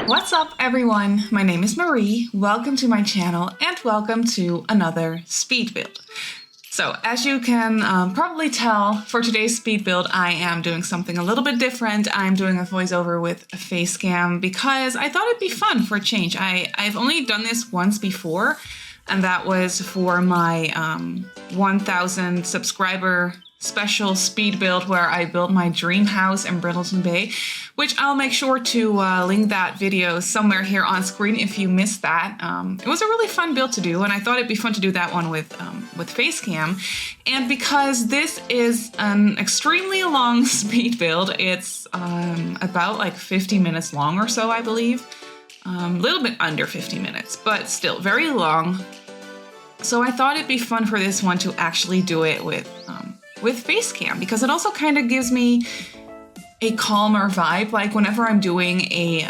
What's up everyone, my name is Marie, welcome to my channel and welcome to another speed build. So as you can probably tell, for today's speed build I am doing something a little bit different. I'm doing a voiceover with a face cam because I thought it'd be fun for a change. I've only done this once before, and that was for my 1,000 subscriber special speed build where I built my dream house in Brindleton Bay, which I'll make sure to link that video somewhere here on screen if you missed that. It was a really fun build to do, and I thought it'd be fun to do that one with Facecam. And because this is an extremely long speed build, it's about like 50 minutes long or so, I believe. A little bit under 50 minutes, but still very long. So I thought it'd be fun for this one to actually do it with Facecam, because it also kind of gives me a calmer vibe. Like whenever I'm doing a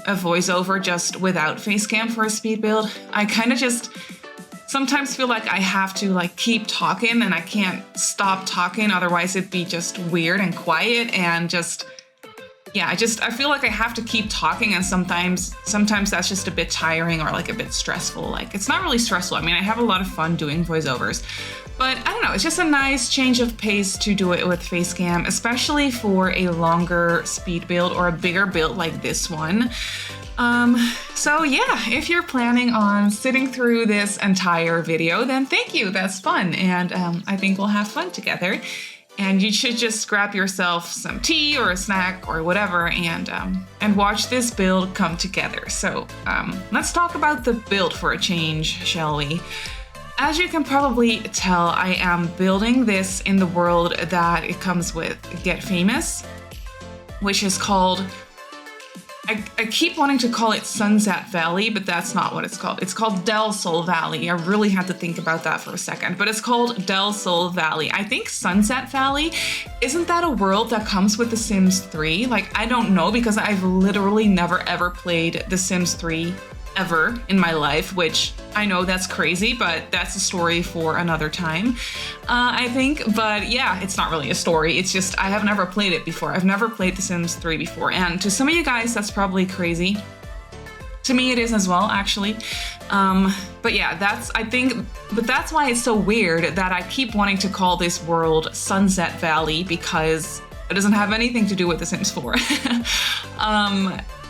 voiceover just without Facecam for a speed build, I kind of just sometimes feel like I have to like keep talking and I can't stop talking, otherwise it'd be just weird and quiet and just, yeah, I feel like I have to keep talking, and sometimes that's just a bit tiring or like a bit stressful. Like it's not really stressful. I mean, I have a lot of fun doing voiceovers, but I don't know, it's just a nice change of pace to do it with Facecam, especially for a longer speed build or a bigger build like this one. So yeah, if you're planning on sitting through this entire video, then thank you, that's fun. And I think we'll have fun together. And you should just grab yourself some tea or a snack or whatever and watch this build come together. So let's talk about the build for a change, shall we? As you can probably tell, I am building this in the world that it comes with Get Famous, which is called, I keep wanting to call it Sunset Valley, but that's not what it's called. It's called Del Sol Valley. I really had to think about that for a second, but it's called Del Sol Valley. I think Sunset Valley, isn't that a world that comes with The Sims 3? Like, I don't know, because I've literally never ever played The Sims 3 ever in my life, which I know that's crazy, but that's a story for another time, I think. But yeah, it's not really a story. It's just I have never played it before. I've never played The Sims 3 before. And to some of you guys, that's probably crazy. To me, it is as well, actually. But yeah, that's why it's so weird that I keep wanting to call this world Sunset Valley, because it doesn't have anything to do with The Sims 4.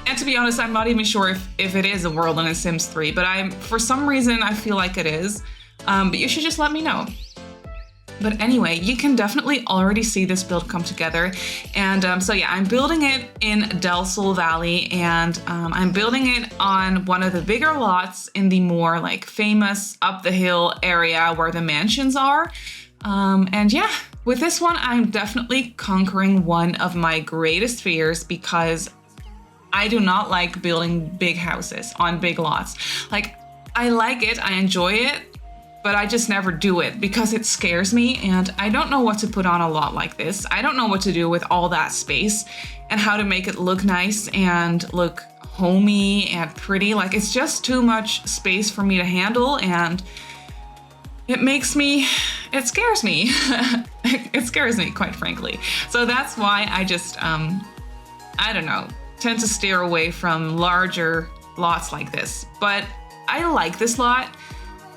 And to be honest, I'm not even sure if it is a world in The Sims 3, but for some reason I feel like it is. But you should just let me know. But anyway, you can definitely already see this build come together. And so yeah, I'm building it in Del Sol Valley, and I'm building it on one of the bigger lots in the more like famous up the hill area where the mansions are. And yeah, with this one, I'm definitely conquering one of my greatest fears, because I do not like building big houses on big lots. Like, I like it, I enjoy it, but I just never do it because it scares me, and I don't know what to put on a lot like this. I don't know what to do with all that space and how to make it look nice and look homey and pretty. Like, it's just too much space for me to handle, and it scares me. It scares me, quite frankly. So that's why I just, I don't know, tend to steer away from larger lots like this. But I like this lot.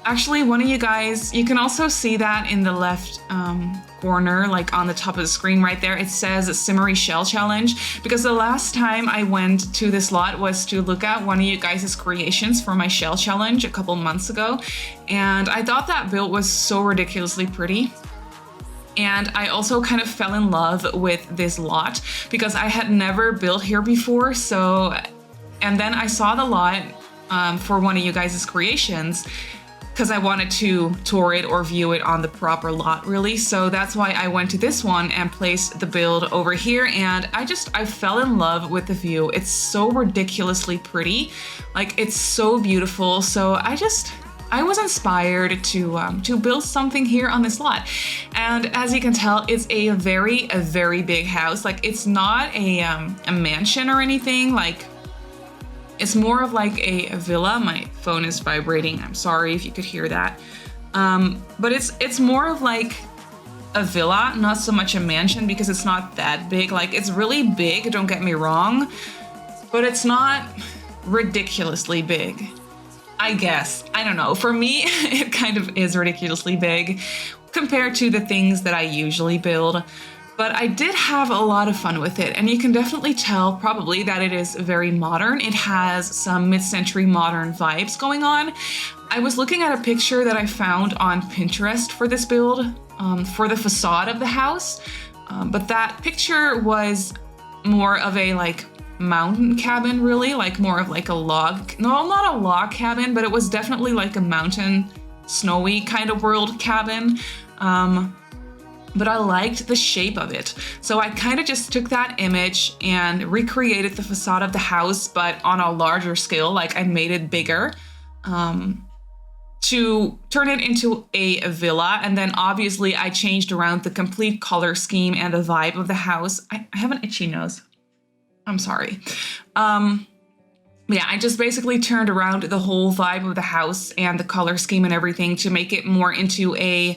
Actually, one of you guys, you can also see that in the left corner, like on the top of the screen right there, it says Simmary Shell Challenge, because the last time I went to this lot was to look at one of you guys' creations for my shell challenge a couple months ago, and I thought that build was so ridiculously pretty. And I also kind of fell in love with this lot because I had never built here before. And then I saw the lot for one of you guys' creations because I wanted to tour it or view it on the proper lot, really. So that's why I went to this one and placed the build over here. And I fell in love with the view. It's so ridiculously pretty. Like, it's so beautiful. So I was inspired to build something here on this lot. And as you can tell, it's a very big house. Like, it's not a mansion or anything. Like, it's more of like a villa. My phone is vibrating. I'm sorry if you could hear that. But it's more of like a villa, not so much a mansion, because it's not that big. Like, it's really big, don't get me wrong, but it's not ridiculously big, I guess. I don't know. For me, it kind of is ridiculously big compared to the things that I usually build. But I did have a lot of fun with it, and you can definitely tell probably that it is very modern. It has some mid-century modern vibes going on. I was looking at a picture that I found on Pinterest for this build, for the facade of the house, but that picture was more of a like mountain cabin, really, like more of like a log, no, not a log cabin, but it was definitely like a mountain, snowy kind of world cabin. But I liked the shape of it. So I kind of just took that image and recreated the facade of the house, but on a larger scale, like I made it bigger, to turn it into a villa. And then obviously I changed around the complete color scheme and the vibe of the house. I have an itchy nose. I'm sorry. Yeah, I just basically turned around the whole vibe of the house and the color scheme and everything to make it more into a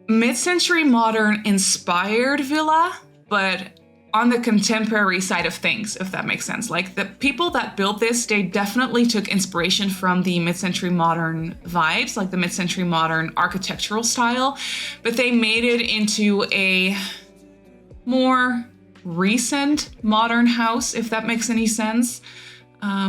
mid-century modern inspired villa, but on the contemporary side of things, if that makes sense. Like, the people that built this, they definitely took inspiration from the mid-century modern vibes, like the mid-century modern architectural style, but they made it into a more recent modern house, if that makes any sense.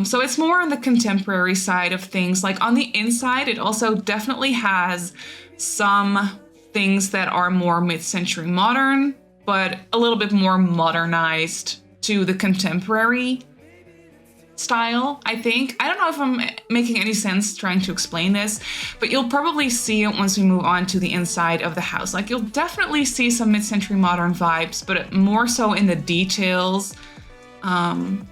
So it's more on the contemporary side of things. Like, on the inside, it also definitely has some things that are more mid-century modern, but a little bit more modernized to the contemporary style, I think. I don't know if I'm making any sense trying to explain this, but you'll probably see it once we move on to the inside of the house. Like, you'll definitely see some mid-century modern vibes, but more so in the details than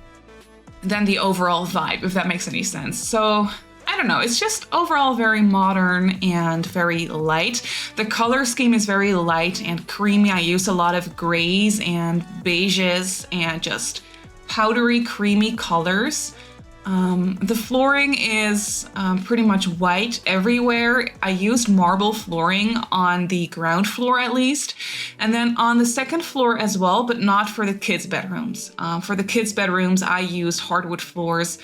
the overall vibe, if that makes any sense. So I don't know, it's just overall very modern and very light. The color scheme is very light and creamy. I use a lot of grays and beiges and just powdery, creamy colors. The flooring is pretty much white everywhere. I used marble flooring on the ground floor at least, and then on the second floor as well, but not for the kids' bedrooms. For the kids' bedrooms, I used hardwood floors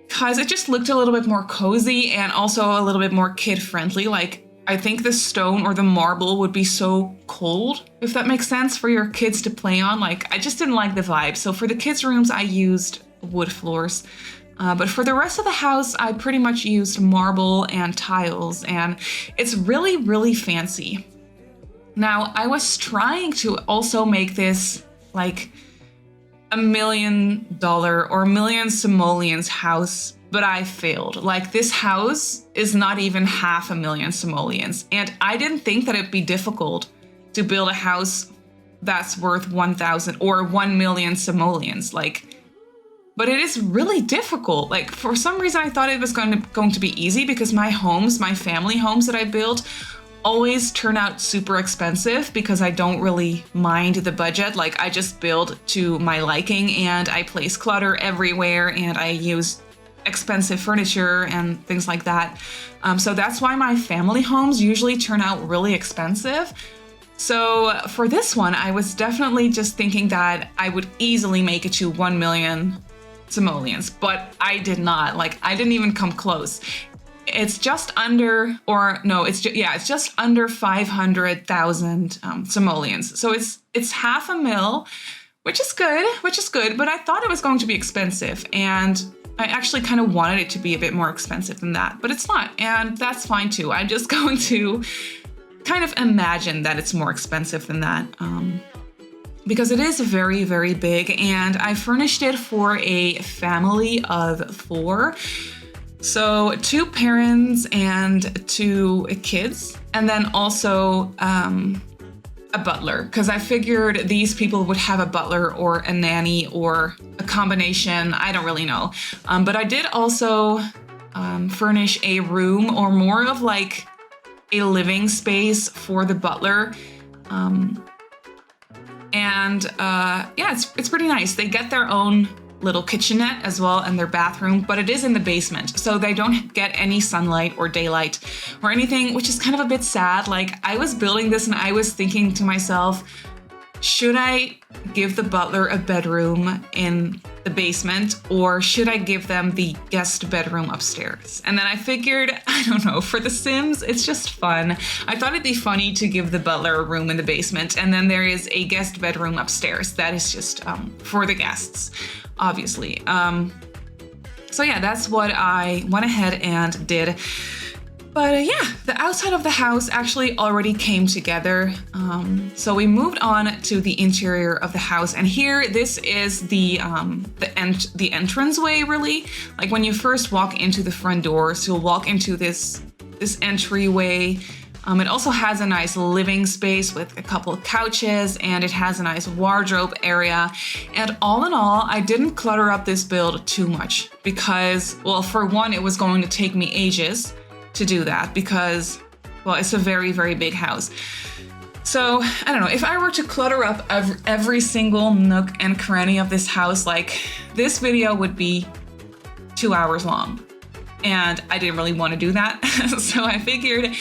because it just looked a little bit more cozy and also a little bit more kid-friendly. Like, I think the stone or the marble would be so cold, if that makes sense, for your kids to play on. Like, I just didn't like the vibe. So for the kids' rooms, I used wood floors. But for the rest of the house, I pretty much used marble and tiles, and it's really, really fancy. Now, I was trying to also make this like $1 million or 1,000,000 simoleons house, but I failed. Like, this house is not even 500,000 simoleons, and I didn't think that it'd be difficult to build a house that's worth 1,000 or 1,000,000 simoleons. Like, but it is really difficult. Like, for some reason, I thought it was going to be easy because my family homes that I built, always turn out super expensive because I don't really mind the budget. Like, I just build to my liking and I place clutter everywhere and I use expensive furniture and things like that. So that's why my family homes usually turn out really expensive. So for this one, I was definitely just thinking that I would easily make it to 1,000,000 simoleons, but I did not. Like, I didn't even come close. It's just under, it's just under 500,000 simoleons. So it's 500,000, which is good, but I thought it was going to be expensive, and I actually kind of wanted it to be a bit more expensive than that, but it's not, and that's fine too. I'm just going to kind of imagine that it's more expensive than that, because it is very, very big, and I furnished it for a family of 4. So 2 parents and 2 kids, and then also a butler, because I figured these people would have a butler or a nanny or a combination. I don't really know. But I did also furnish a room, or more of like a living space for the butler. And it's pretty nice. They get their own little kitchenette as well and their bathroom, but it is in the basement, so they don't get any sunlight or daylight or anything, which is kind of a bit sad. Like, I was building this and I was thinking to myself, should I give the butler a bedroom in the basement, or should I give them the guest bedroom upstairs? And then I figured, I don't know, for The Sims, it's just fun. I thought it'd be funny to give the butler a room in the basement, and then there is a guest bedroom upstairs. That is just for the guests, obviously. So yeah, that's what I went ahead and did. But yeah, the outside of the house actually already came together. So we moved on to the interior of the house, and here, this is the entranceway, really. Like, when you first walk into the front doors, you'll walk into this entryway. It also has a nice living space with a couple of couches, and it has a nice wardrobe area. And all in all, I didn't clutter up this build too much because, well, for one, it was going to take me ages to do that because, well, it's a very, very big house. So, I don't know, if I were to clutter up every single nook and cranny of this house, like, this video would be 2 hours long. And I didn't really want to do that. So I figured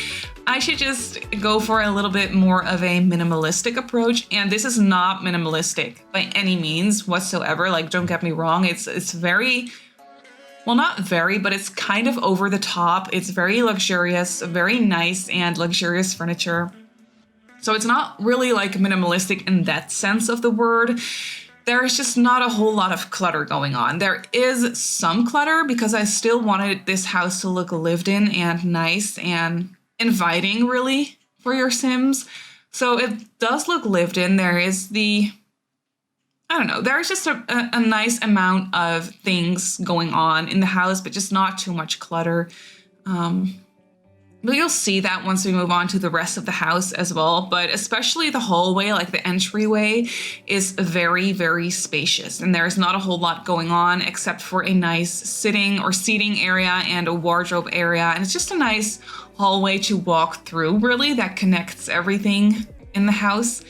I should just go for a little bit more of a minimalistic approach. And this is not minimalistic by any means whatsoever. Like, don't get me wrong, it's very, well, not very, but it's kind of over the top. It's very luxurious, very nice and luxurious furniture. So it's not really like minimalistic in that sense of the word. There's just not a whole lot of clutter going on. There is some clutter because I still wanted this house to look lived in and nice and inviting, really, for your Sims. So it does look lived in. There is I don't know, there's just a nice amount of things going on in the house, but just not too much clutter. But you'll see that once we move on to the rest of the house as well. But especially the hallway, like the entryway, is very, very spacious. And there's not a whole lot going on except for a nice sitting or seating area and a wardrobe area. And it's just a nice hallway to walk through, really, that connects everything in the house.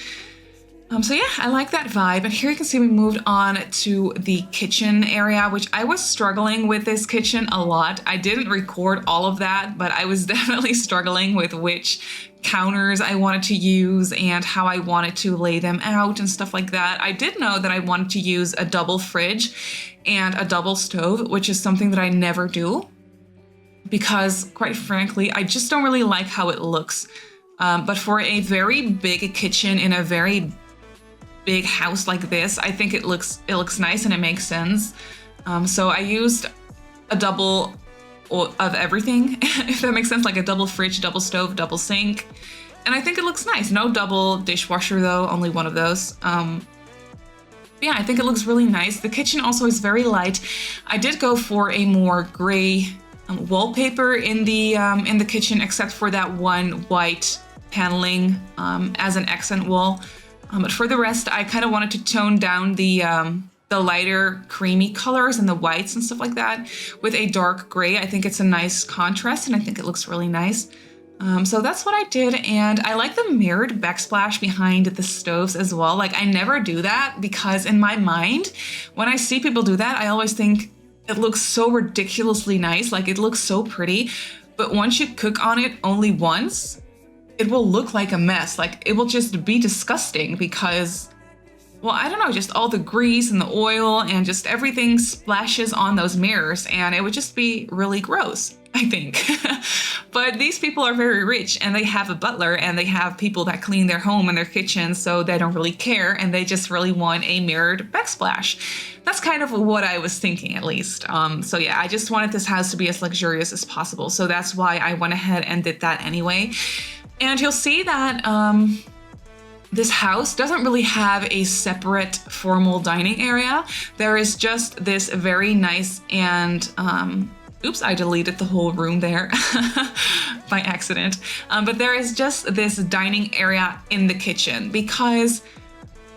So yeah, I like that vibe. And here you can see we moved on to the kitchen area, which I was struggling with this kitchen a lot. I didn't record all of that, but I was definitely struggling with which counters I wanted to use and how I wanted to lay them out and stuff like that. I did know that I wanted to use a double fridge and a double stove, which is something that I never do because, quite frankly, I just don't really like how it looks. But for a very big kitchen in a very big house like this, I think it looks nice and it makes sense. So I used a double of everything, if that makes sense, like a double fridge, double stove, double sink. And I think it looks nice. No double dishwasher though, only one of those. Yeah, I think it looks really nice. The kitchen also is very light. I did go for a more gray wallpaper in the kitchen, except for that one white paneling as an accent wall. But for the rest, I kind of wanted to tone down the lighter creamy colors and the whites and stuff like that with a dark gray. I think it's a nice contrast and I think it looks really nice. So that's what I did. And I like the mirrored backsplash behind the stoves as well. Like, I never do that because in my mind, when I see people do that, I always think it looks so ridiculously nice. Like, it looks so pretty. But once you cook on it only once, it will look like a mess. Like, it will just be disgusting because, well, I don't know, just all the grease and the oil and just everything splashes on those mirrors and it would just be really gross, I think. But these people are very rich and they have a butler and they have people that clean their home and their kitchen, so they don't really care and they just really want a mirrored backsplash. That's kind of what I was thinking, at least. So yeah, I just wanted this house to be as luxurious as possible. So that's why I went ahead and did that anyway. And you'll see that this house doesn't really have a separate formal dining area. There is just this very nice and, oops, I deleted the whole room there by accident. But there is just this dining area in the kitchen because,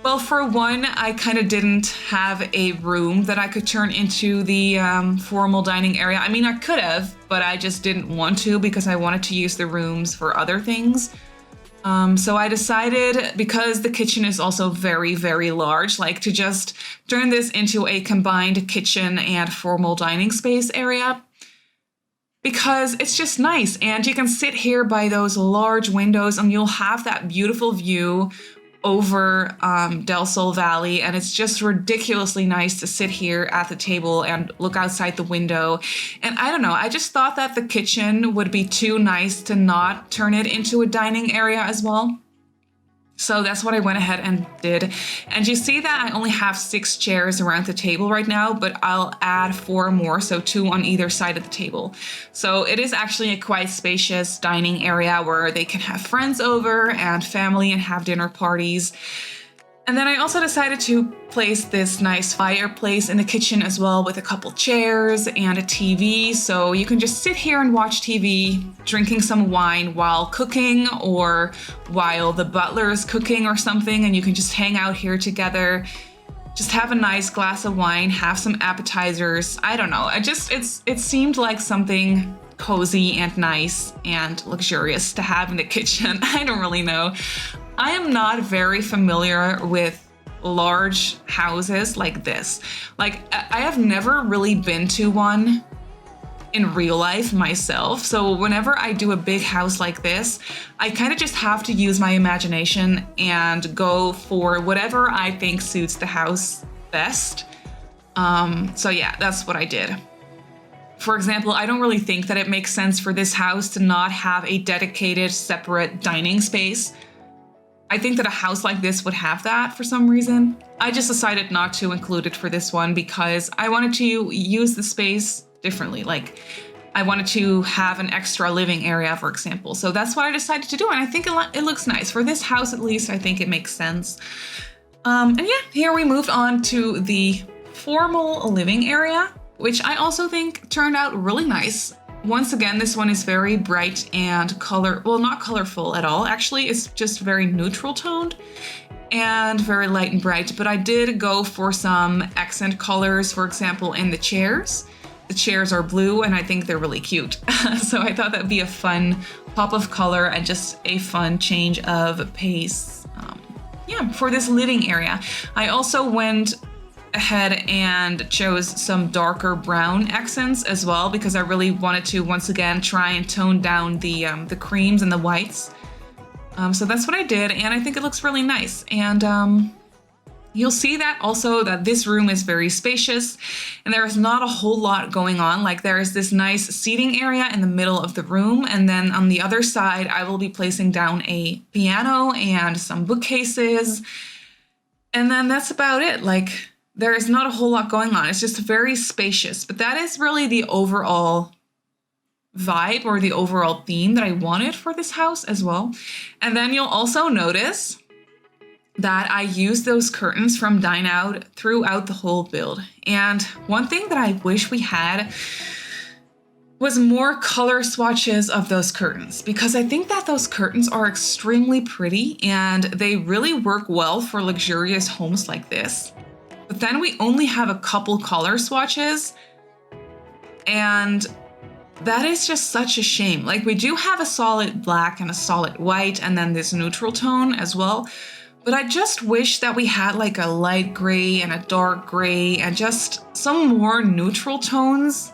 well, for one, I kind of didn't have a room that I could turn into the formal dining area. I mean, I could have, but I just didn't want to because I wanted to use the rooms for other things. So I decided, because the kitchen is also very, very large, like to just turn this into a combined kitchen and formal dining space area, because it's just nice. And you can sit here by those large windows and you'll have that beautiful view over Del Sol Valley, and it's just ridiculously nice to sit here at the table and look outside the window. And I don't know, I just thought that the kitchen would be too nice to not turn it into a dining area as well. So that's what I went ahead and did. And you see that I only have 6 chairs around the table right now, but I'll add 4 more, so 2 on either side of the table. So it is actually a quite spacious dining area where they can have friends over and family and have dinner parties. And then I also decided to place this nice fireplace in the kitchen as well, with a couple chairs and a TV. So you can just sit here and watch TV, drinking some wine while cooking, or while the butler is cooking or something, and you can just hang out here together, just have a nice glass of wine, have some appetizers. I don't know, it seemed like something cozy and nice and luxurious to have in the kitchen. I don't really know. I am not very familiar with large houses like this. Like, I have never really been to one in real life myself. So whenever I do a big house like this, I kind of just have to use my imagination and go for whatever I think suits the house best. So yeah, that's what I did. For example, I don't really think that it makes sense for this house to not have a dedicated, separate dining space. I think that a house like this would have that for some reason. I just decided not to include it for this one because I wanted to use the space differently. Like, I wanted to have an extra living area, for example. So that's what I decided to do, and I think it looks nice. For this house, at least, I think it makes sense. And yeah, here we moved on to the formal living area, which I also think turned out really nice. Once again, this one is very bright and not colorful at all. Actually, it's just very neutral toned and very light and bright. But I did go for some accent colors, for example, in the chairs. The chairs are blue and I think they're really cute. So I thought that'd be a fun pop of color and just a fun change of pace. For this living area. I also went ahead and chose some darker brown accents as well, because I really wanted to once again try and tone down the creams and the whites. So that's what I did, and I think it looks really nice. And you'll see that also that this room is very spacious, and there is not a whole lot going on. Like, there is this nice seating area in the middle of the room, and then on the other side I will be placing down a piano and some bookcases, and then that's about it. Like, there is not a whole lot going on. It's just very spacious, but that is really the overall vibe or the overall theme that I wanted for this house as well. And then you'll also notice that I used those curtains from Dine Out throughout the whole build. And one thing that I wish we had was more color swatches of those curtains, because I think that those curtains are extremely pretty and they really work well for luxurious homes like this. But then we only have a couple color swatches, and that is just such a shame. Like, we do have a solid black and a solid white and then this neutral tone as well. But I just wish that we had like a light gray and a dark gray and just some more neutral tones,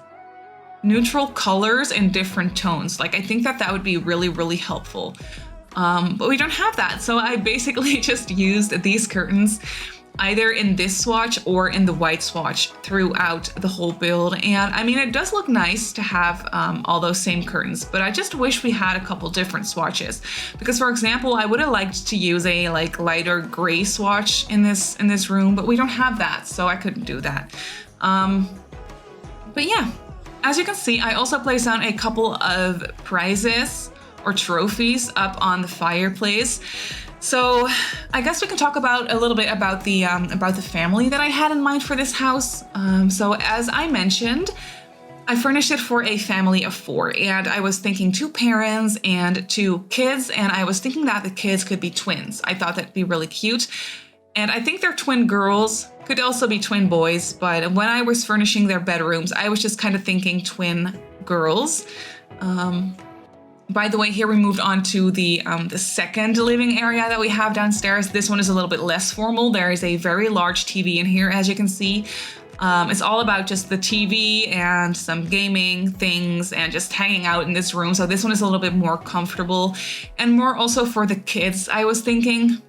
neutral colors in different tones. Like, I think that would be really, really helpful. But we don't have that. So I basically just used these curtains either in this swatch or in the white swatch throughout the whole build. And I mean, it does look nice to have all those same curtains, but I just wish we had a couple different swatches. Because, for example, I would have liked to use a like lighter gray swatch in this room, but we don't have that, so I couldn't do that. But yeah, as you can see, I also placed down a couple of prizes or trophies up on the fireplace. So I guess we can talk a little bit about the family that I had in mind for this house. So as I mentioned, I furnished it for a family of 4, and I was thinking 2 parents and 2 kids, and I was thinking that the kids could be twins. I thought that'd be really cute. And I think they're twin girls, could also be twin boys, but when I was furnishing their bedrooms, I was just kind of thinking twin girls. By the way, here we moved on to the second living area that we have downstairs. This one is a little bit less formal. There is a very large TV in here, as you can see. It's all about just the TV and some gaming things and just hanging out in this room. So this one is a little bit more comfortable and more also for the kids, I was thinking.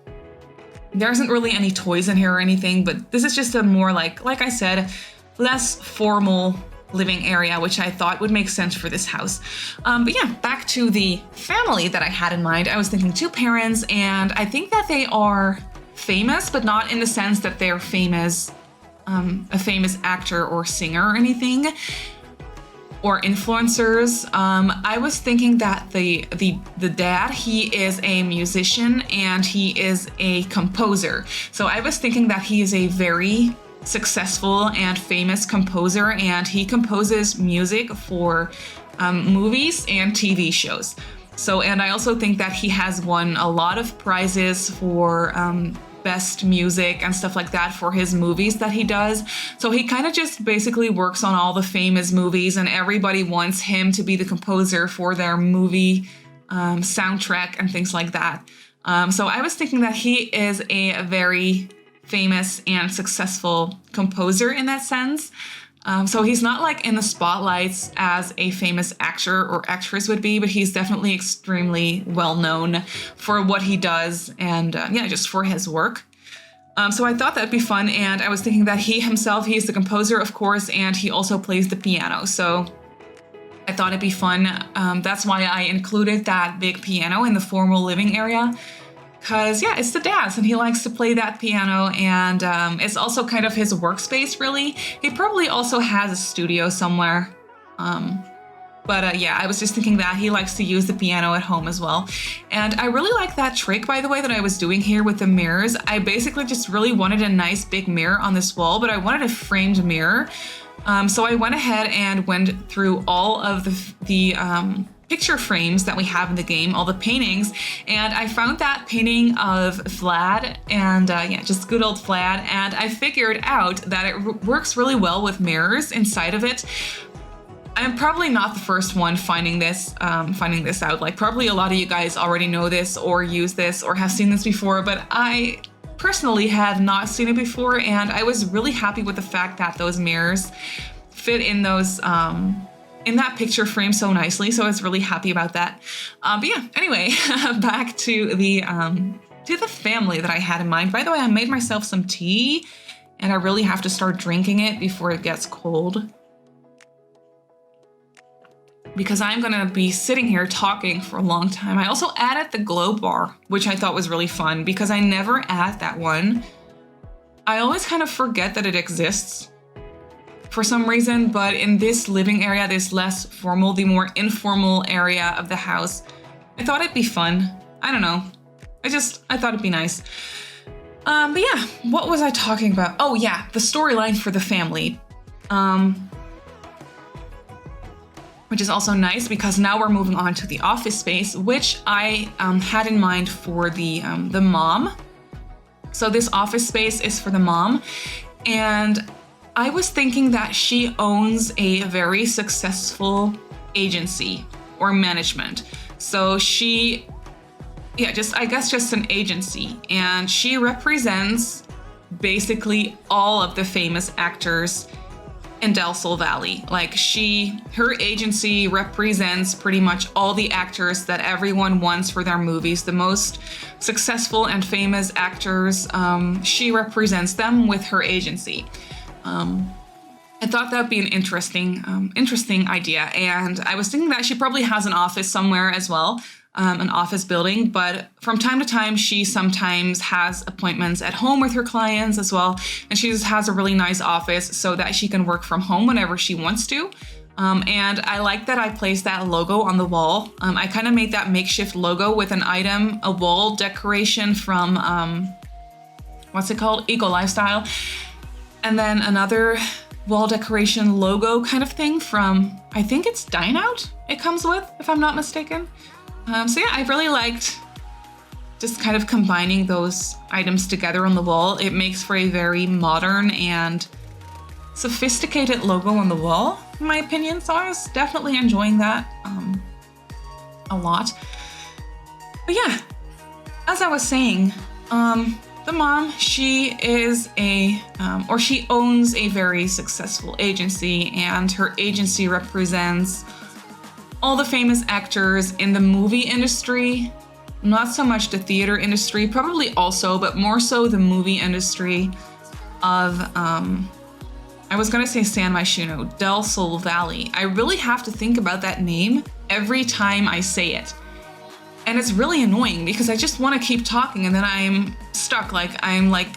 There isn't really any toys in here or anything, but this is just a more like I said, less formal living area, which I thought would make sense for this house. But yeah, back to the family that I had in mind. I was thinking 2 parents, and I think that they are famous, but not in the sense that they're famous, a famous actor or singer or anything, or influencers. I was thinking that the dad, he is a musician and he is a composer. So I was thinking that he is a very successful and famous composer, and he composes music for movies and TV shows. So, and I also think that he has won a lot of prizes for best music and stuff like that for his movies that he does. So he kind of just basically works on all the famous movies, and everybody wants him to be the composer for their movie soundtrack and things like that. So I was thinking that he is a very famous and successful composer in that sense. So he's not like in the spotlights as a famous actor or actress would be, but he's definitely extremely well known for what he does and yeah, just for his work. So I thought that'd be fun, and I was thinking that he himself, he's the composer, of course, and he also plays the piano. So I thought it'd be fun. That's why I included that big piano in the formal living area. Because, yeah, it's the dad's, and he likes to play that piano, and it's also kind of his workspace, really. He probably also has a studio somewhere. Yeah, I was just thinking that he likes to use the piano at home as well. And I really like that trick, by the way, that I was doing here with the mirrors. I basically just really wanted a nice big mirror on this wall, but I wanted a framed mirror. So I went ahead and went through all of the picture frames that we have in the game, all the paintings, and I found that painting of Vlad, and yeah, just good old Vlad, and I figured out that it works really well with mirrors inside of it. I'm probably not the first one finding this out. Like, probably a lot of you guys already know this or use this or have seen this before, but I personally had not seen it before, and I was really happy with the fact that those mirrors fit in those in that picture frame so nicely, so I was really happy about that. But yeah, anyway, back to the family that I had in mind. By the way, I made myself some tea, and I really have to start drinking it before it gets cold, because I'm gonna be sitting here talking for a long time. I also added the glow bar, which I thought was really fun, because I never add that one. I always kind of forget that it exists for some reason, but in this living area, this less formal, the more informal area of the house, I thought it'd be fun. I don't know. I thought it'd be nice. But yeah, what was I talking about? Oh yeah, the storyline for the family. Which is also nice, because now we're moving on to the office space, which I had in mind for the mom. So this office space is for the mom, and I was thinking that she owns a very successful agency or management. So she, yeah, I guess just an agency. And she represents basically all of the famous actors in Del Sol Valley. Like, her agency represents pretty much all the actors that everyone wants for their movies. The most successful and famous actors, she represents them with her agency. I thought that would be an interesting idea, and I was thinking that she probably has an office somewhere as well, an office building, but from time to time, she sometimes has appointments at home with her clients as well, and she just has a really nice office so that she can work from home whenever she wants to. And I like that I placed that logo on the wall. I kind of made that makeshift logo with an item, a wall decoration from, what's it called? Eco Lifestyle. And then another wall decoration logo kind of thing from, I think it's Dine Out it comes with, if I'm not mistaken. So yeah, I really liked just kind of combining those items together on the wall. It makes for a very modern and sophisticated logo on the wall, in my opinion. So I was definitely enjoying that. a lot. But yeah, as I was saying, the mom, she is she owns a very successful agency, and her agency represents all the famous actors in the movie industry. Not so much the theater industry, probably also, but more so the movie industry of, I was gonna say San Myshuno, Del Sol Valley. I really have to think about that name every time I say it. And it's really annoying because I just want to keep talking and then I'm stuck. I'm like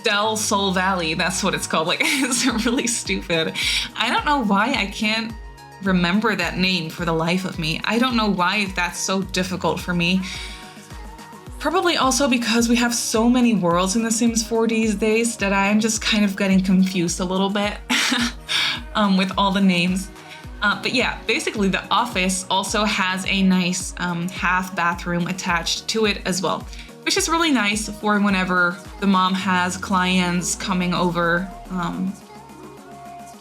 Del Sol Valley. That's what it's called. Like, it's really stupid. I don't know why I can't remember that name for the life of me. I don't know why that's so difficult for me. Probably also because we have so many worlds in The Sims 4 these days that I'm just kind of getting confused a little bit with all the names. But yeah, basically the office also has a nice half bathroom attached to it as well, which is really nice for whenever the mom has clients coming over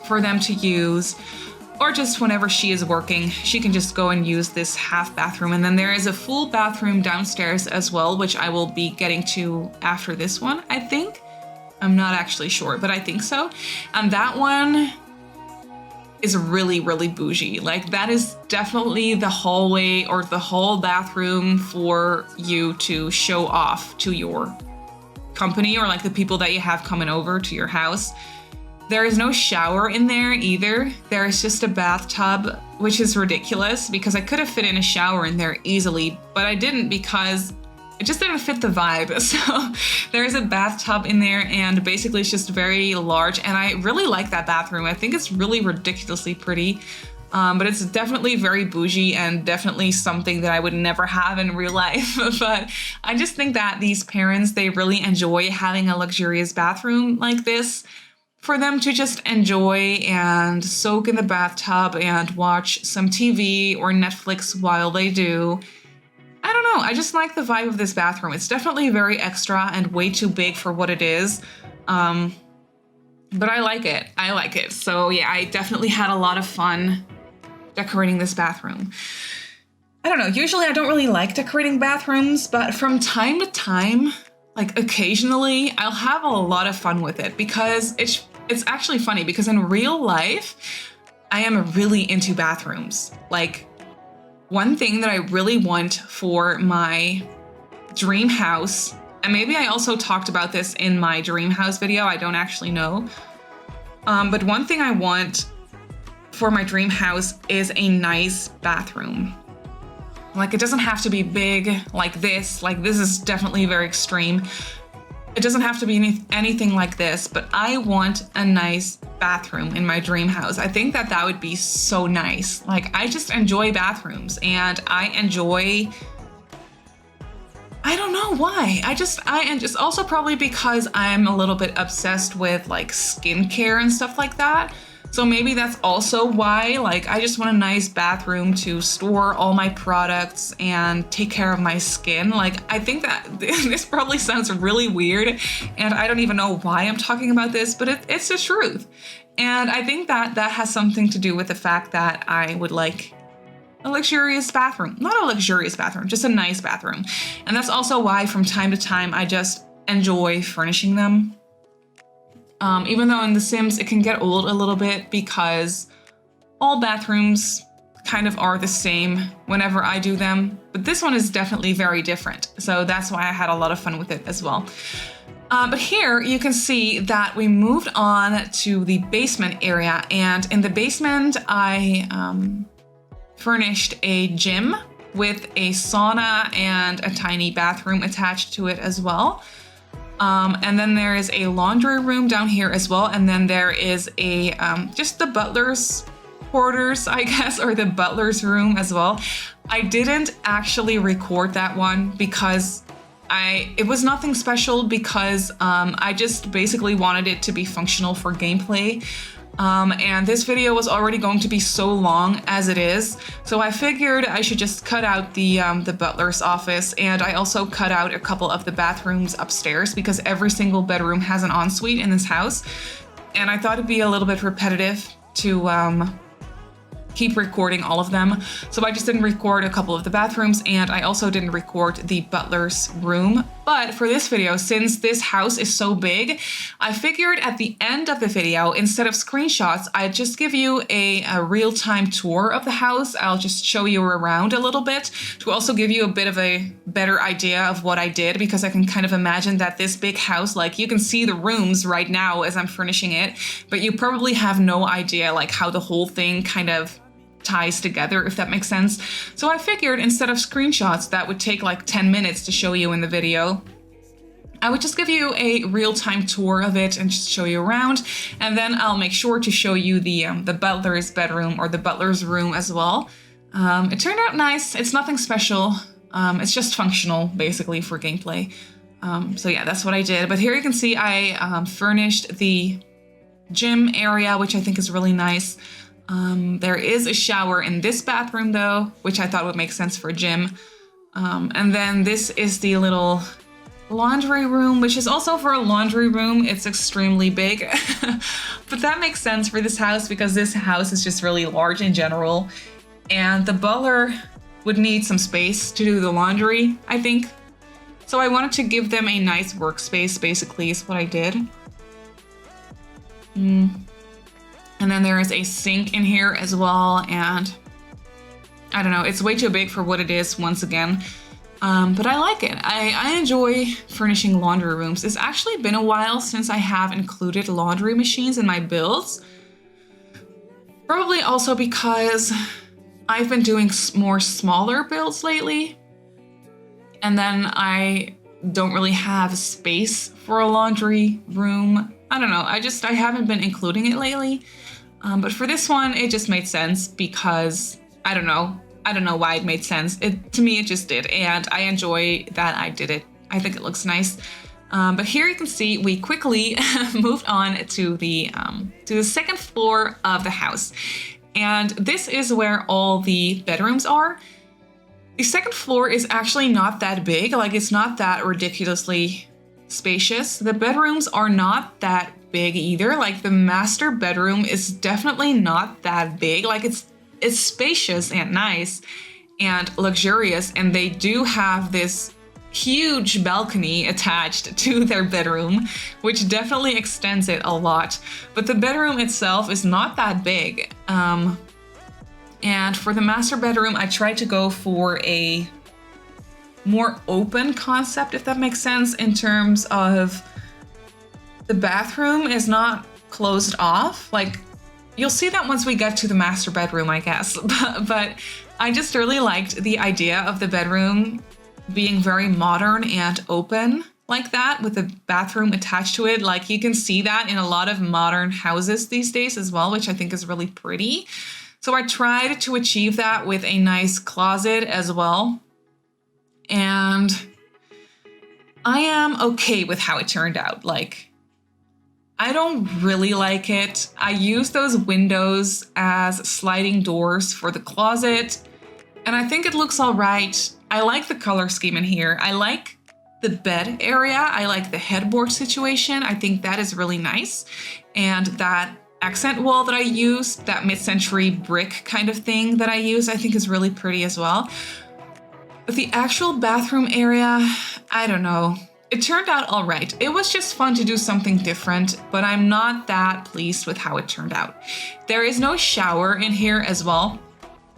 for them to use, or just whenever she is working, she can just go and use this half bathroom. And then there is a full bathroom downstairs as well, which I will be getting to after this one, I think. I'm not actually sure, but I think so. And that one is really, really bougie. Like, that is definitely the hallway or the hall bathroom for you to show off to your company or like the people that you have coming over to your house. There is no shower in there either. There is just a bathtub, which is ridiculous because I could have fit in a shower in there easily, but I didn't because it just didn't fit the vibe. So there's a bathtub in there and basically it's just very large. And I really like that bathroom. I think it's really ridiculously pretty, but it's definitely very bougie and definitely something that I would never have in real life. But I just think that these parents, they really enjoy having a luxurious bathroom like this for them to just enjoy and soak in the bathtub and watch some TV or Netflix while they do. I don't know, I just like the vibe of this bathroom. It's definitely very extra and way too big for what it is. But I like it. So yeah, I definitely had a lot of fun decorating this bathroom. I don't know, usually I don't really like decorating bathrooms, but from time to time, like occasionally, I'll have a lot of fun with it because it's actually funny because in real life, I am really into bathrooms. Like, one thing that I really want for my dream house, and maybe I also talked about this in my dream house video, I don't actually know. But one thing I want for my dream house is a nice bathroom. Like, it doesn't have to be big like this. Like, this is definitely very extreme. It doesn't have to be anything like this, but I want a nice bathroom in my dream house. I think that would be so nice. Like, I just enjoy bathrooms and I don't know why. I just also probably because I'm a little bit obsessed with like skincare and stuff like that. So maybe that's also why, like, I just want a nice bathroom to store all my products and take care of my skin. Like, I think that this probably sounds really weird and I don't even know why I'm talking about this, but it's the truth. And I think that has something to do with the fact that I would like a luxurious bathroom. Not a luxurious bathroom, just a nice bathroom. And that's also why from time to time, I just enjoy furnishing them. Even though in The Sims, it can get old a little bit because all bathrooms kind of are the same whenever I do them, but this one is definitely very different. So that's why I had a lot of fun with it as well. But here you can see that we moved on to the basement area, and in the basement, I furnished a gym with a sauna and a tiny bathroom attached to it as well. And then there is a laundry room down here as well. And then there is a, just the butler's quarters, I guess, or the butler's room as well. I didn't actually record that one because it was nothing special because, I just basically wanted it to be functional for gameplay. And this video was already going to be so long as it is. So I figured I should just cut out the butler's office, and I also cut out a couple of the bathrooms upstairs because every single bedroom has an ensuite in this house. And I thought it'd be a little bit repetitive to keep recording all of them. So I just didn't record a couple of the bathrooms, and I also didn't record the butler's room. But for this video, since this house is so big, I figured at the end of the video, instead of screenshots, I'd just give you a real-time tour of the house. I'll just show you around a little bit to also give you a bit of a better idea of what I did, because I can kind of imagine that this big house, like you can see the rooms right now as I'm furnishing it, but you probably have no idea like how the whole thing kind of ties together, if that makes sense. So I figured instead of screenshots that would take like 10 minutes to show you in the video, I would just give you a real-time tour of it and just show you around, and then I'll make sure to show you the butler's bedroom or the butler's room as well. It turned out nice. It's nothing special. It's just functional basically for gameplay. So yeah, that's what I did. But here you can see I furnished the gym area, which I think is really nice. There is a shower in this bathroom though, which I thought would make sense for a gym. And then this is the little laundry room, which is also for a laundry room. It's extremely big, but that makes sense for this house because this house is just really large in general. And the butler would need some space to do the laundry, I think. So I wanted to give them a nice workspace, basically, is what I did. And then there is a sink in here as well, and I don't know, it's way too big for what it is once again, but I like it. I enjoy furnishing laundry rooms. It's actually been a while since I have included laundry machines in my builds, probably also because I've been doing more smaller builds lately, and then I don't really have space for a laundry room. I don't know, I haven't been including it lately. But for this one, it just made sense because, I don't know why it made sense. To me, it just did, and I enjoy that I did it. I think it looks nice. But here you can see we quickly moved on to the second floor of the house. And this is where all the bedrooms are. The second floor is actually not that big, like it's not that ridiculously spacious. The bedrooms are not that big either. Like the master bedroom is definitely not that big. Like it's spacious and nice and luxurious, and they do have this huge balcony attached to their bedroom, which definitely extends it a lot. But the bedroom itself is not that big. And for the master bedroom, I tried to go for a more open concept, if that makes sense, in terms of the bathroom is not closed off. Like, you'll see that once we get to the master bedroom, I guess. But I just really liked the idea of the bedroom being very modern and open like that, with the bathroom attached to it. Like, you can see that in a lot of modern houses these days as well, which I think is really pretty. So I tried to achieve that with a nice closet as well. And I am okay with how it turned out. Like, I don't really like it. I use those windows as sliding doors for the closet, and I think it looks all right. I like the color scheme in here. I like the bed area. I like the headboard situation. I think that is really nice. And that accent wall that I use, that mid-century brick kind of thing that I use, I think is really pretty as well. But the actual bathroom area, I don't know. It turned out all right. It was just fun to do something different, but I'm not that pleased with how it turned out. There is no shower in here as well,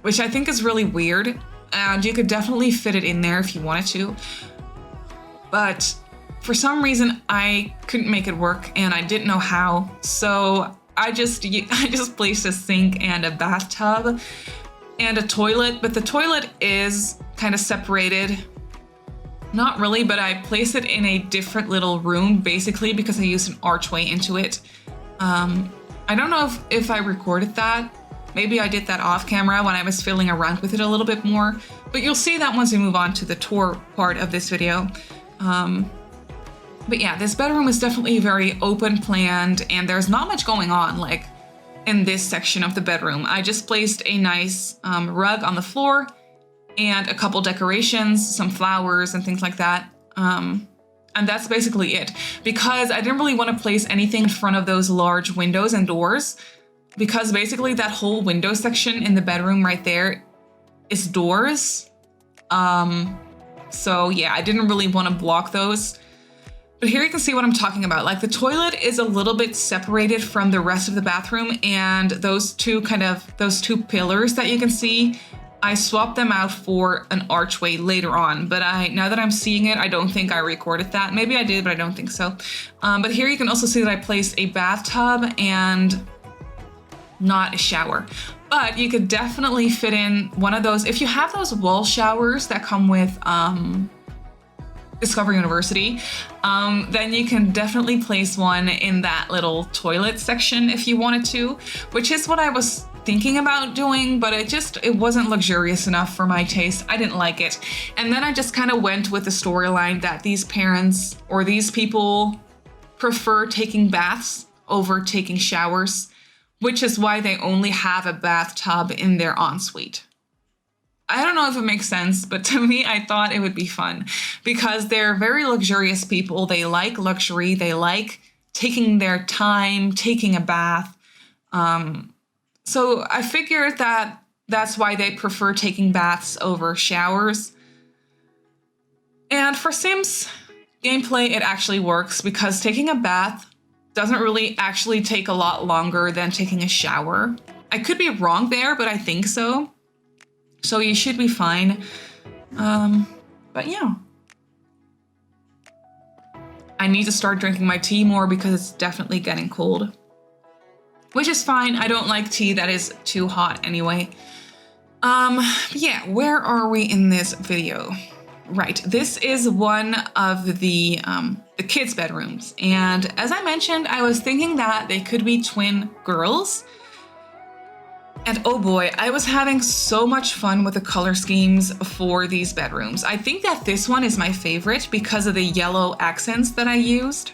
which I think is really weird, and you could definitely fit it in there if you wanted to. But for some reason, I couldn't make it work, and I didn't know how. So I just placed a sink and a bathtub and a toilet, but the toilet is kind of separated. Not really, but I placed it in a different little room, basically, because I used an archway into it. I don't know if I recorded that. Maybe I did that off camera when I was fiddling around with it a little bit more, but you'll see that once we move on to the tour part of this video. But yeah, this bedroom is definitely very open planned, and there's not much going on like in this section of the bedroom. I just placed a nice rug on the floor and a couple decorations, some flowers and things like that. And that's basically it, because I didn't really want to place anything in front of those large windows and doors. because basically that whole window section in the bedroom right there is doors. So yeah, I didn't really want to block those. But here you can see what I'm talking about. Like the toilet is a little bit separated from the rest of the bathroom, and those two pillars that you can see, I swapped them out for an archway later on. But now that I'm seeing it, I don't think I recorded that. Maybe I did, but I don't think so. But here you can also see that I placed a bathtub and not a shower. But you could definitely fit in one of those. If you have those wall showers that come with Discover University, then you can definitely place one in that little toilet section if you wanted to, which is what I was thinking about doing, but it wasn't luxurious enough for my taste. I didn't like it. And then I just kind of went with the storyline that these parents or these people prefer taking baths over taking showers, which is why they only have a bathtub in their ensuite. I don't know if it makes sense, but to me, I thought it would be fun because they're very luxurious people. They like luxury. They like taking their time, taking a bath. So I figured that that's why they prefer taking baths over showers. And for Sims gameplay, it actually works because taking a bath doesn't really actually take a lot longer than taking a shower. I could be wrong there, but I think so. So you should be fine. But yeah. I need to start drinking my tea more because it's definitely getting cold. Which is fine. I don't like tea that is too hot anyway. But yeah, where are we in this video? Right, this is one of the kids' bedrooms. And as I mentioned, I was thinking that they could be twin girls. And oh boy, I was having so much fun with the color schemes for these bedrooms. I think that this one is my favorite because of the yellow accents that I used.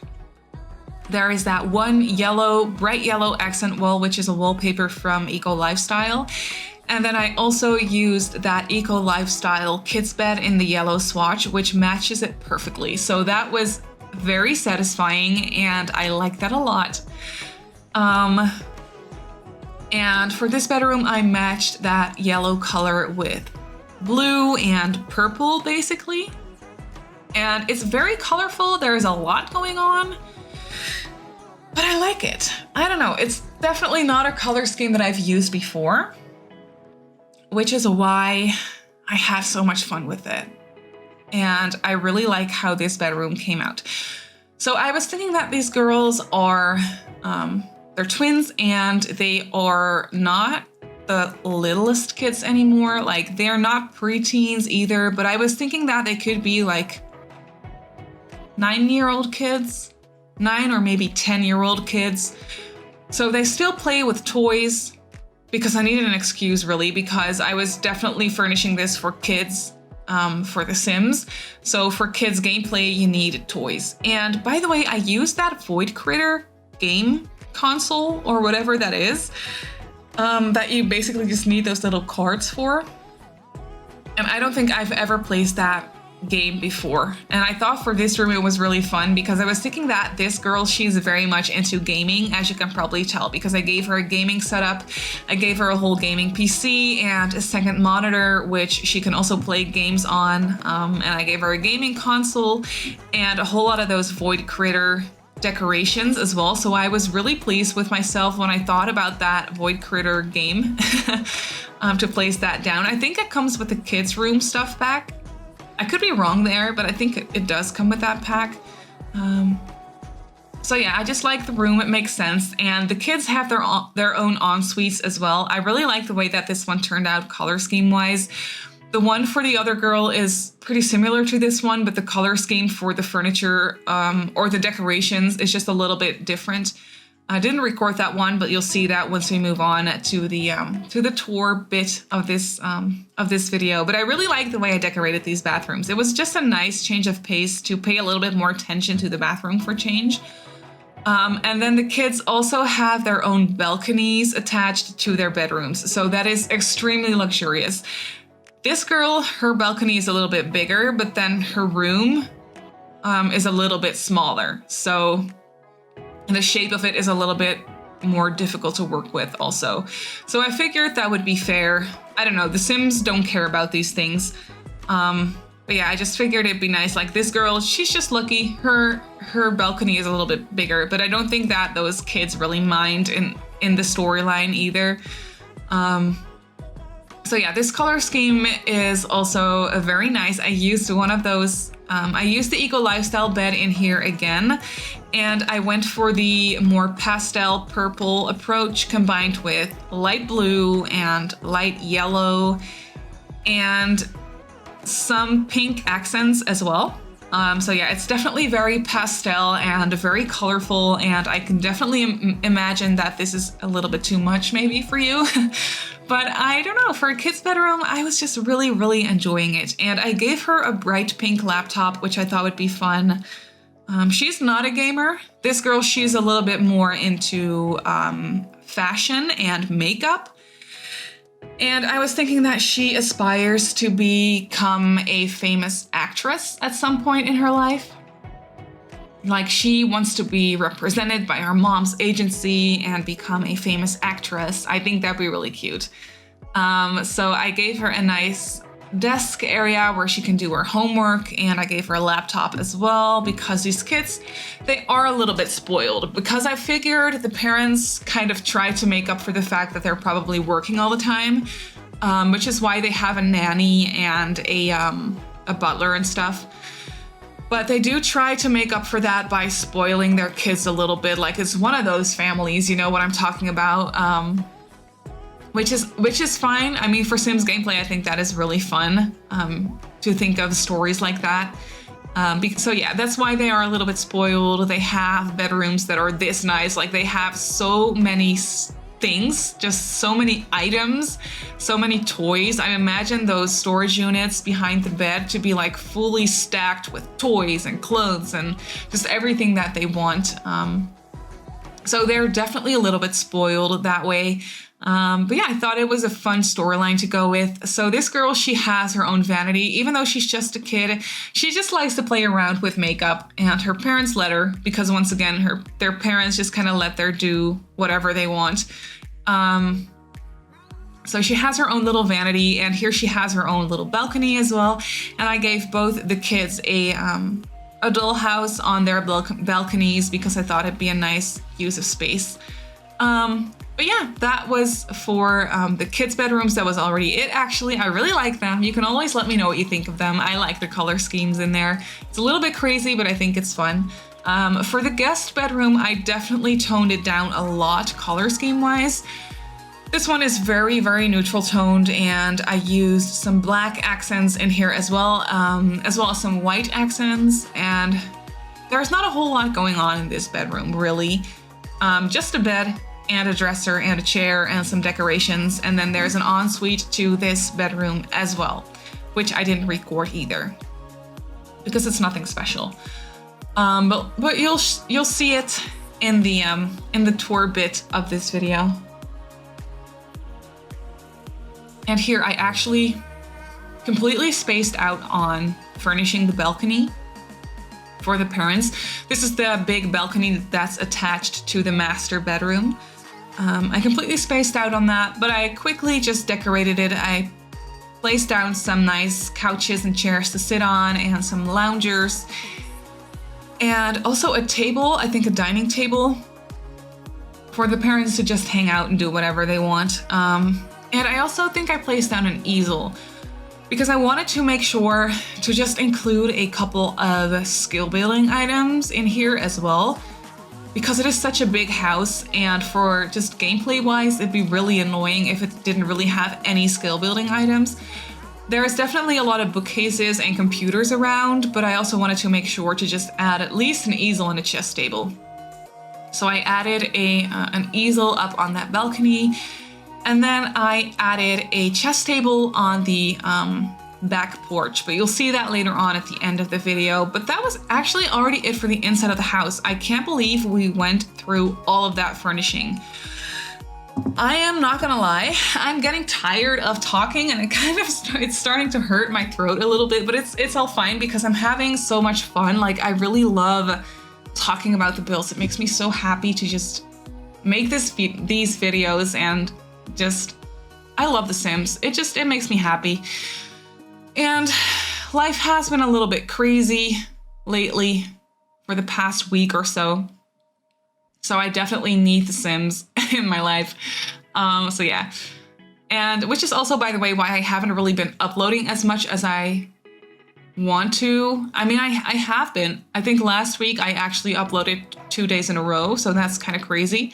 There is that one yellow, bright yellow accent wall, which is a wallpaper from Eco Lifestyle. And then I also used that Eco Lifestyle kids bed in the yellow swatch, which matches it perfectly. So that was very satisfying and I like that a lot. And for this bedroom, I matched that yellow color with blue and purple, basically. And it's very colorful. There's a lot going on, but I like it. I don't know. It's definitely not a color scheme that I've used before, which is why I had so much fun with it. And I really like how this bedroom came out. So I was thinking that these girls are, they're twins and they are not the littlest kids anymore. Like they're not preteens either, but I was thinking that they could be like 9-year-old kids, 9 or maybe 10-year-old kids. So they still play with toys because I needed an excuse really, because I was definitely furnishing this for kids for The Sims. So for kids gameplay, you need toys. And by the way, I used that Void Critter game console or whatever that is, that you basically just need those little cards for. And I don't think I've ever placed that game before. And I thought for this room it was really fun because I was thinking that this girl, she's very much into gaming, as you can probably tell, because I gave her a gaming setup. I gave her a whole gaming PC and a second monitor, which she can also play games on. And I gave her a gaming console and a whole lot of those Void Critter decorations as well. So I was really pleased with myself when I thought about that Void Critter game to place that down. I think it comes with the kids' room stuff pack. I could be wrong there, but I think it does come with that pack. So yeah, I just like the room. It makes sense. And the kids have their own en-suites as well. I really like the way that this one turned out color scheme wise. The one for the other girl is pretty similar to this one, but the color scheme for the furniture or the decorations is just a little bit different. I didn't record that one, but you'll see that once we move on to the tour bit of this video. But I really like the way I decorated these bathrooms. It was just a nice change of pace to pay a little bit more attention to the bathroom for change. And then the kids also have their own balconies attached to their bedrooms. So that is extremely luxurious. This girl, her balcony is a little bit bigger, but then her room is a little bit smaller. So the shape of it is a little bit more difficult to work with also. So I figured that would be fair. I don't know, the Sims don't care about these things. But yeah, I just figured it'd be nice. Like this girl, she's just lucky. Her balcony is a little bit bigger, but I don't think that those kids really mind in the storyline either. So yeah, this color scheme is also very nice. I used one of those, I used the Eco Lifestyle bed in here again, and I went for the more pastel purple approach combined with light blue and light yellow and some pink accents as well. So yeah, it's definitely very pastel and very colorful, and I can definitely imagine that this is a little bit too much maybe for you. But I don't know, for a kid's bedroom, I was just really, really enjoying it. And I gave her a bright pink laptop, which I thought would be fun. She's not a gamer. This girl, she's a little bit more into fashion and makeup. And I was thinking that she aspires to become a famous actress at some point in her life. Like she wants to be represented by her mom's agency and become a famous actress. I think that'd be really cute. So I gave her a nice desk area where she can do her homework, and I gave her a laptop as well because these kids, they are a little bit spoiled, because I figured the parents kind of try to make up for the fact that they're probably working all the time, which is why they have a nanny and a butler and stuff. But they do try to make up for that by spoiling their kids a little bit. Like it's one of those families, you know what I'm talking about, which is fine. I mean, for Sims gameplay, I think that is really fun to think of stories like that. So yeah, that's why they are a little bit spoiled. They have bedrooms that are this nice. Like they have so many things, just so many items, so many toys. I imagine those storage units behind the bed to be like fully stacked with toys and clothes and just everything that they want. So they're definitely a little bit spoiled that way. But yeah, I thought it was a fun storyline to go with. So this girl, she has her own vanity. Even though she's just a kid, she just likes to play around with makeup, and her parents let her, because once again, their parents just kind of let her do whatever they want. So she has her own little vanity, and here she has her own little balcony as well. And I gave both the kids a dollhouse on their balconies because I thought it'd be a nice use of space. But yeah, that was for the kids' bedrooms. That was already it, actually. I really like them. You can always let me know what you think of them. I like the color schemes in there. It's a little bit crazy, but I think it's fun. For the guest bedroom, I definitely toned it down a lot color scheme-wise. This one is very, very neutral toned, and I used some black accents in here as well as some white accents, and there's not a whole lot going on in this bedroom, really. Just a bed and a dresser and a chair and some decorations, and then there's an ensuite to this bedroom as well, which I didn't record either because it's nothing special. But you'll see it in the tour bit of this video. And here I actually completely spaced out on furnishing the balcony for the parents. This is the big balcony that's attached to the master bedroom. I completely spaced out on that, but I quickly just decorated it. I placed down some nice couches and chairs to sit on and some loungers, and also a table, I think a dining table, for the parents to just hang out and do whatever they want. And I also think I placed down an easel because I wanted to make sure to just include a couple of skill building items in here as well, because it is such a big house, and for just gameplay wise, it'd be really annoying if it didn't really have any skill building items. There's definitely a lot of bookcases and computers around, but I also wanted to make sure to just add at least an easel and a chess table. So I added an easel up on that balcony, and then I added a chess table on the back porch, but you'll see that later on at the end of the video. But that was actually already it for the inside of the house. I can't believe we went through all of that furnishing. I am not gonna lie, I'm getting tired of talking, and it's starting to hurt my throat a little bit, but it's all fine because I'm having so much fun. Like, I really love talking about the builds. It makes me so happy to just make these videos, and just, I love The Sims. It makes me happy. And life has been a little bit crazy lately for the past week or so. So I definitely need The Sims in my life. So yeah. And which is also, by the way, why I haven't really been uploading as much as I want to. I mean, I have been. I think last week I actually uploaded 2 days in a row, so that's kind of crazy.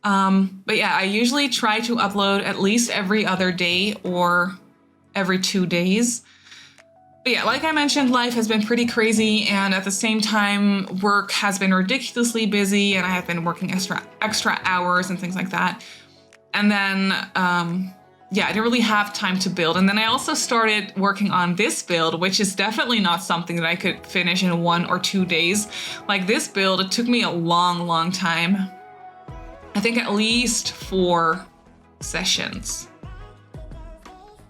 But yeah, I usually try to upload at least every other day or every 2 days. But yeah, like I mentioned, life has been pretty crazy, and at the same time, work has been ridiculously busy, and I have been working extra hours and things like that. And then, yeah, I didn't really have time to build. And then I also started working on this build, which is definitely not something that I could finish in 1 or 2 days. Like this build, it took me a long time. I think at least 4 sessions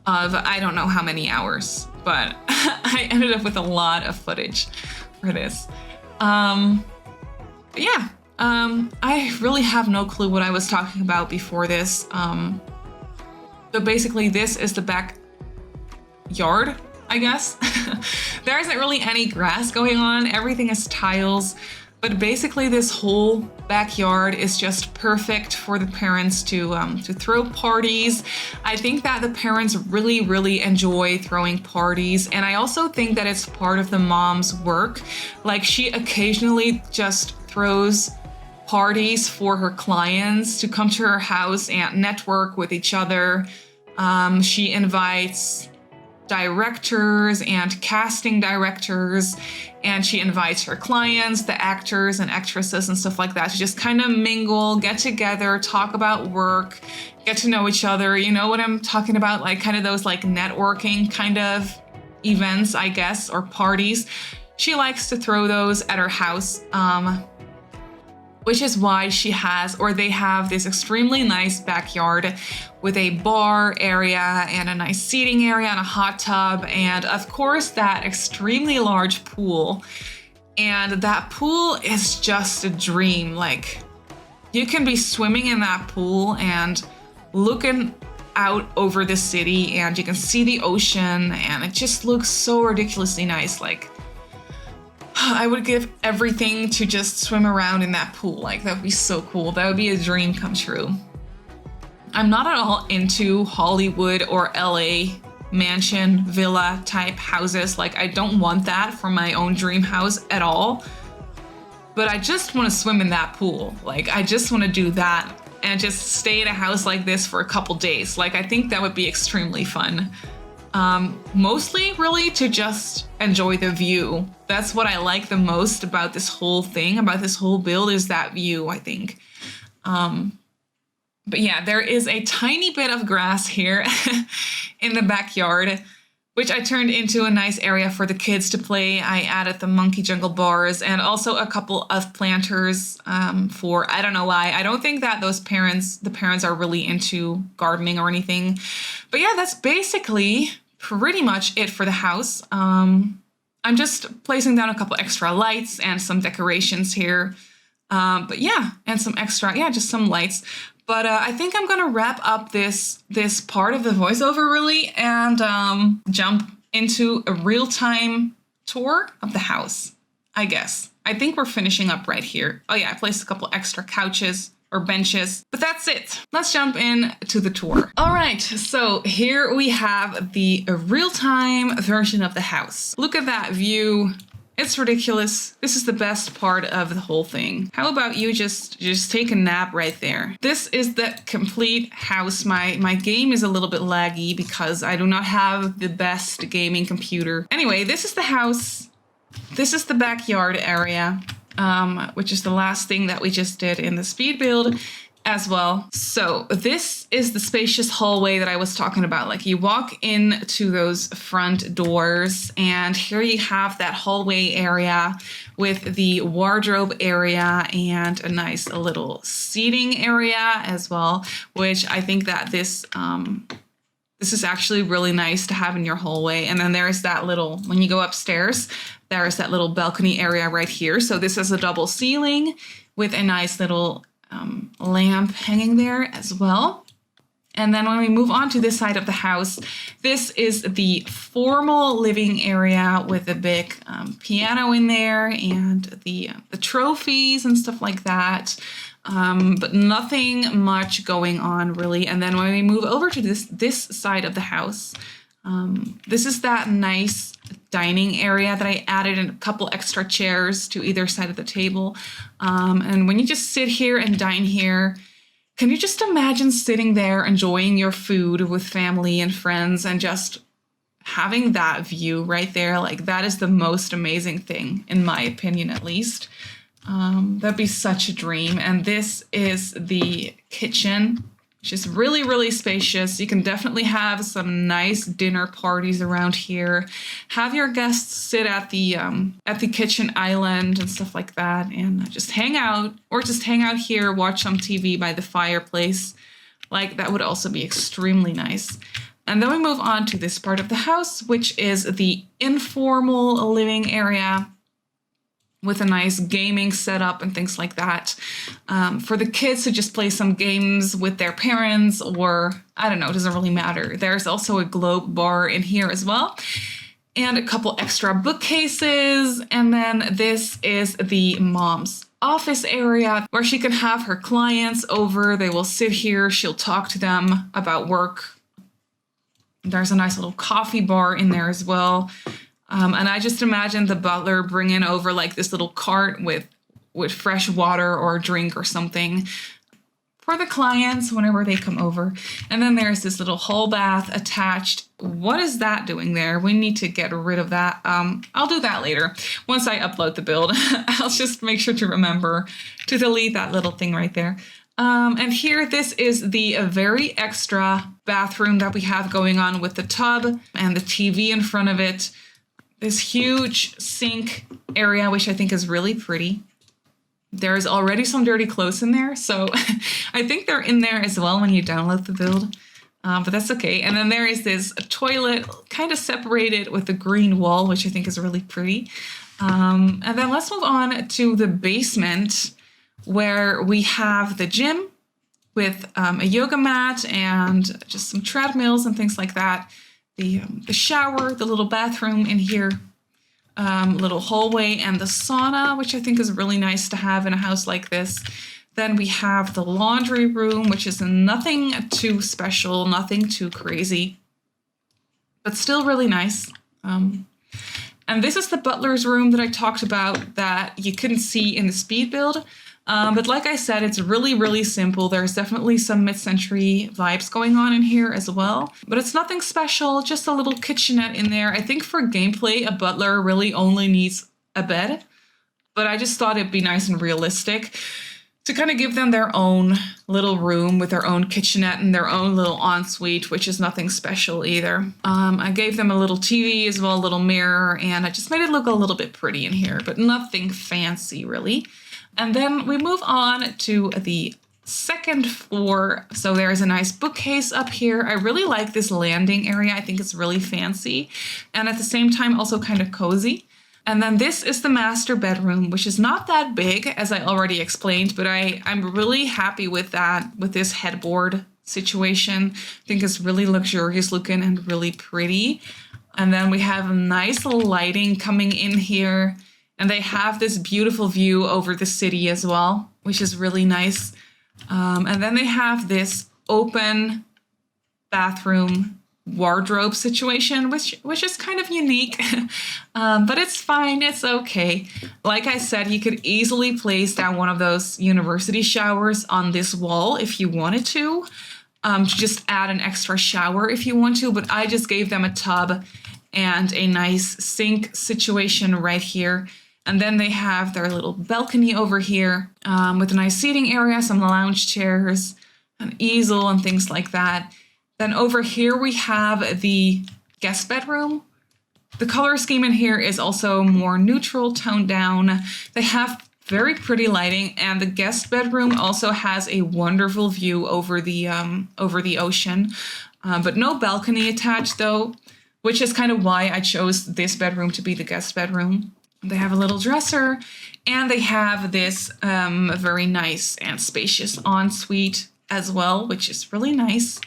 of I don't know how many hours, but I ended up with a lot of footage for this. But yeah, I really have no clue what I was talking about before this. But basically this is the backyard, I guess. There isn't really any grass going on. Everything is tiles. But basically this whole backyard is just perfect for the parents to throw parties. I think that the parents really enjoy throwing parties. And I also think that it's part of the mom's work. Like she occasionally just throws parties for her clients to come to her house and network with each other. She invites directors and casting directors, and she invites her clients, the actors and actresses and stuff like that, to just kind of mingle, get together, talk about work, get to know each other. You know what I'm talking about? Like kind of those like networking kind of events, I guess, or parties. She likes to throw those at her house, which is why they have this extremely nice backyard with a bar area and a nice seating area and a hot tub, and of course that extremely large pool. And that pool is just a dream. Like you can be swimming in that pool and looking out over the city, and you can see the ocean, and it just looks so ridiculously nice. Like I would give everything to just swim around in that pool. Like that would be so cool. That would be a dream come true. I'm not at all into Hollywood or LA mansion, villa type houses. Like I don't want that for my own dream house at all. But I just want to swim in that pool. Like I just want to do that and just stay in a house like this for a couple days. Like I think that would be extremely fun. Mostly really to just enjoy the view. That's what I like the most about this whole thing, about this whole build, is that view, I think. But yeah, there is a tiny bit of grass here in the backyard, which I turned into a nice area for the kids to play. I added the monkey jungle bars and also a couple of planters for, I don't know why. I don't think that the parents are really into gardening or anything. But yeah, that's basically pretty much it for the house. I'm just placing down a couple extra lights and some decorations here. But yeah, and some extra, just some lights. But I think I'm gonna wrap up this part of the voiceover really and jump into a real-time tour of the house, I guess. I think we're finishing up right here. Oh yeah, I placed a couple extra couches or benches, but that's it. Let's jump in to the tour. All right, so here we have the real-time version of the house. Look at that view. It's ridiculous. This is the best part of the whole thing. How about you just take a nap right there? This is the complete house. My game is a little bit laggy because I do not have the best gaming computer. Anyway, this is the house. This is the backyard area, which is the last thing that we just did in the speed build as well. So this is the spacious hallway that I was talking about. Like you walk into those front doors and here you have that hallway area with the wardrobe area and a nice little seating area as well, which I think that this is actually really nice to have in your hallway. And then there's that little, when you go upstairs, there's that little balcony area right here. So this is a double ceiling with a nice little lamp hanging there as well. And then when we move on to this side of the house, this is the formal living area with a big piano in there and the trophies and stuff like that. But nothing much going on really. And then when we move over to this side of the house, this is that nice dining area that I added in a couple extra chairs to either side of the table. And when you just sit here and dine here, can you just imagine sitting there enjoying your food with family and friends and just having that view right there? Like, that is the most amazing thing, in my opinion, at least. That'd be such a dream. And this is the kitchen, which is really, really spacious. You can definitely have some nice dinner parties around here. Have your guests sit at the kitchen island and stuff like that, and just hang out, or just hang out here, watch some TV by the fireplace. Like, that would also be extremely nice. And then we move on to this part of the house, which is the informal living area, with a nice gaming setup and things like that. For the kids to just play some games with their parents, or I don't know, it doesn't really matter. There's also a globe bar in here as well, and a couple extra bookcases. And then this is the mom's office area where she can have her clients over. They will sit here, she'll talk to them about work. There's a nice little coffee bar in there as well. And I just imagine the butler bringing over like this little cart with fresh water or a drink or something for the clients whenever they come over. And then there's this little whole bath attached. What is that doing there? We need to get rid of that. I'll do that later. Once I upload the build, I'll just make sure to remember to delete that little thing right there. And here, this is the very extra bathroom that we have going on with the tub and the TV in front of it. This huge sink area, which I think is really pretty. There's already some dirty clothes in there, so I think they're in there as well when you download the build, but that's okay. And then there is this toilet kind of separated with a green wall, which I think is really pretty. And then let's move on to the basement, where we have the gym with a yoga mat and just some treadmills and things like that. The shower, the little bathroom in here, little hallway, and the sauna, which I think is really nice to have in a house like this. Then we have the laundry room, which is nothing too special, nothing too crazy, but still really nice. And this is the butler's room that I talked about that you couldn't see in the speed build. But like I said, it's really, really simple. There's definitely some mid-century vibes going on in here as well. But it's nothing special, just a little kitchenette in there. I think for gameplay, a butler really only needs a bed. But I just thought it'd be nice and realistic to kind of give them their own little room with their own kitchenette and their own little ensuite, which is nothing special either. I gave them a little TV as well, a little mirror, and I just made it look a little bit pretty in here, but nothing fancy really. And then we move on to the second floor. So there is a nice bookcase up here. I really like this landing area. I think it's really fancy and at the same time also kind of cozy. And then this is the master bedroom, which is not that big, as I already explained, but I'm really happy with that, with this headboard situation. I think it's really luxurious looking and really pretty. And then we have a nice lighting coming in here. And they have this beautiful view over the city as well, which is really nice. And then they have this open bathroom wardrobe situation, which is kind of unique, but it's fine. It's okay. Like I said, you could easily place down one of those university showers on this wall if you wanted to just add an extra shower if you want to. But I just gave them a tub and a nice sink situation right here. And then they have their little balcony over here with a nice seating area, some lounge chairs, an easel and things like that. Then over here we have the guest bedroom. The color scheme in here is also more neutral, toned down. They have very pretty lighting, and the guest bedroom also has a wonderful view over the ocean, but no balcony attached though, which is kind of why I chose this bedroom to be the guest bedroom. They have a little dresser, and they have this very nice and spacious ensuite as well, which is really nice.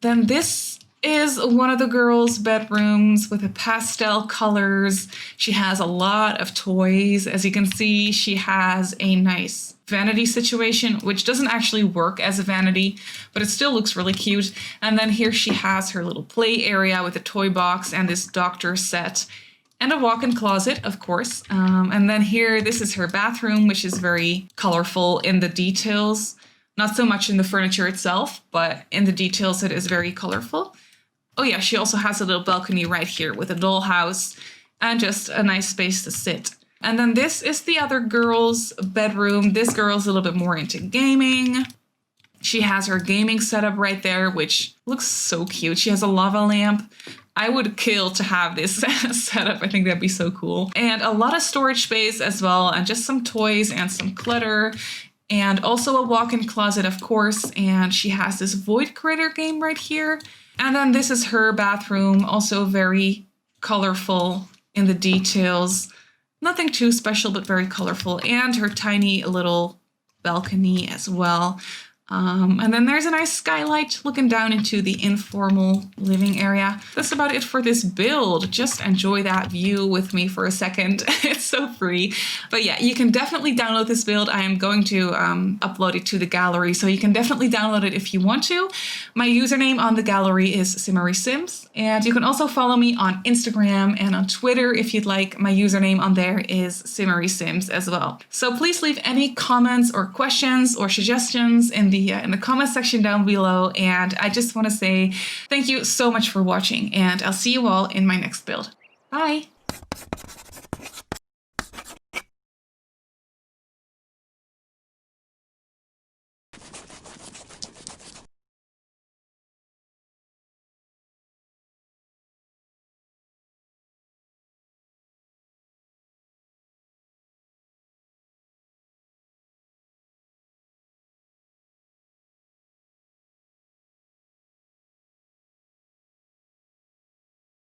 Then this is one of the girls' bedrooms with the pastel colors. She has a lot of toys. As you can see, she has a nice vanity situation, which doesn't actually work as a vanity, but it still looks really cute. And then here she has her little play area with a toy box and this doctor set. And a walk-in closet, of course. And then here, this is her bathroom, which is very colorful in the details. Not so much in the furniture itself, but in the details it is very colorful. Oh yeah, she also has a little balcony right here with a dollhouse and just a nice space to sit. And then this is the other girl's bedroom. This girl's a little bit more into gaming. She has her gaming setup right there, which looks so cute. She has a lava lamp. I would kill to have this setup. I think that'd be so cool. And a lot of storage space as well, and just some toys and some clutter. And also a walk-in closet, of course. And she has this Void Creator game right here. And then this is her bathroom, also very colorful in the details. Nothing too special, but very colorful. And her tiny little balcony as well. And then there's a nice skylight looking down into the informal living area. That's about it for this build. Just enjoy that view with me for a second. It's so free. But yeah, you can definitely download this build. I am going to upload it to the gallery, so you can definitely download it if you want to. My username on the gallery is Simmarysims. And you can also follow me on Instagram and on Twitter if you'd like. My username on there is Simmarysims as well. So please leave any comments or questions or suggestions in the comment section down below. And I just want to say thank you so much for watching, and I'll see you all in my next build. Bye!